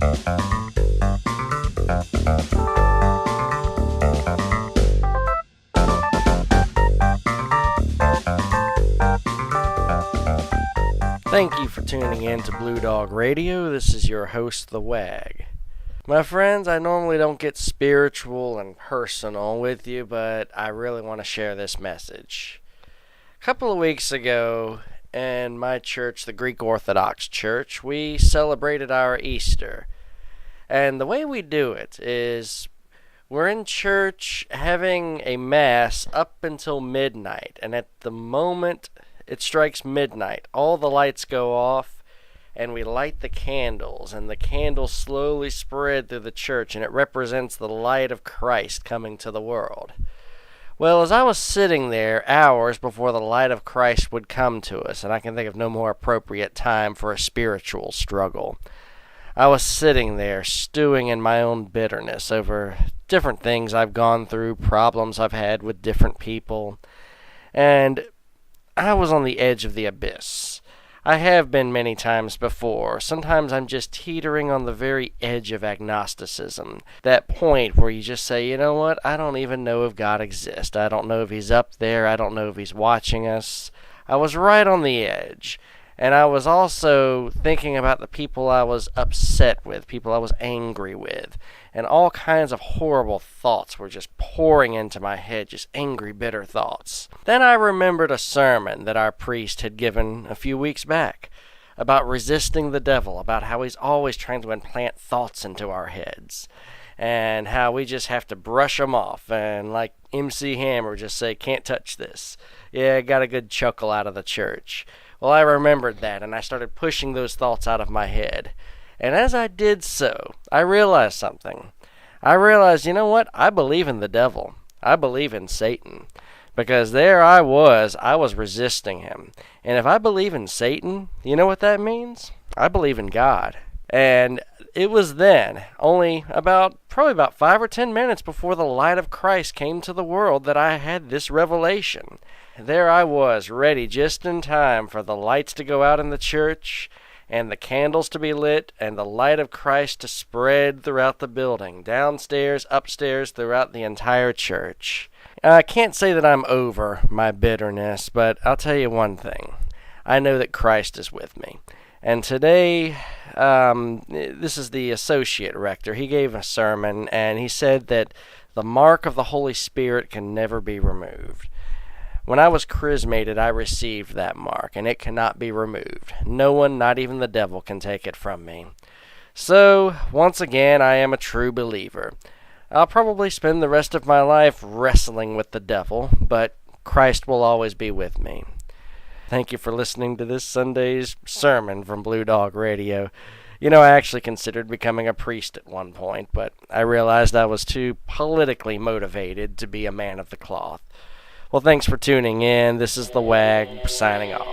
Thank you for tuning in to Blue Dog Radio. This is your host, The Wag. My friends, I normally don't get spiritual and personal with you, but I really want to share this message. A couple of weeks ago, in my church, the Greek Orthodox Church, we celebrated our Easter. And the way we do it is we're in church having a mass up until midnight, and at the moment it strikes midnight, all the lights go off, and we light the candles, and the candles slowly spread through the church, and it represents the light of Christ coming to the world. Well, as I was sitting there hours before the light of Christ would come to us, and I can think of no more appropriate time for a spiritual struggle, I was sitting there stewing in my own bitterness over different things I've gone through, problems I've had with different people, and I was on the edge of the abyss. I have been many times before. Sometimes I'm just teetering on the very edge of agnosticism. That point where you just say, you know what, I don't even know if God exists. I don't know if He's up there. I don't know if He's watching us. I was right on the edge. And I was also thinking about the people I was upset with, people I was angry with. And all kinds of horrible thoughts were just pouring into my head, just angry, bitter thoughts. Then I remembered a sermon that our priest had given a few weeks back about resisting the devil, about how he's always trying to implant thoughts into our heads, and how we just have to brush them off, and like MC Hammer just say, can't touch this. Yeah, got a good chuckle out of the church. Well, I remembered that, and I started pushing those thoughts out of my head. And as I did so, I realized something. I realized, you know what? I believe in the devil. I believe in Satan. Because there I was resisting him. And if I believe in Satan, you know what that means? I believe in God. And it was then, probably about 5 or 10 minutes before the light of Christ came to the world, that I had this revelation. There I was, ready just in time for the lights to go out in the church, and the candles to be lit, and the light of Christ to spread throughout the building, downstairs, upstairs, throughout the entire church. I can't say that I'm over my bitterness, but I'll tell you one thing. I know that Christ is with me. And today, this is the associate rector. He gave a sermon, and he said that the mark of the Holy Spirit can never be removed. When I was chrismated, I received that mark, and it cannot be removed. No one, not even the devil, can take it from me. So, once again, I am a true believer. I'll probably spend the rest of my life wrestling with the devil, but Christ will always be with me. Thank you for listening to this Sunday's sermon from Blue Dog Radio. You know, I actually considered becoming a priest at one point, but I realized I was too politically motivated to be a man of the cloth. Well, thanks for tuning in. This is The Wag signing off.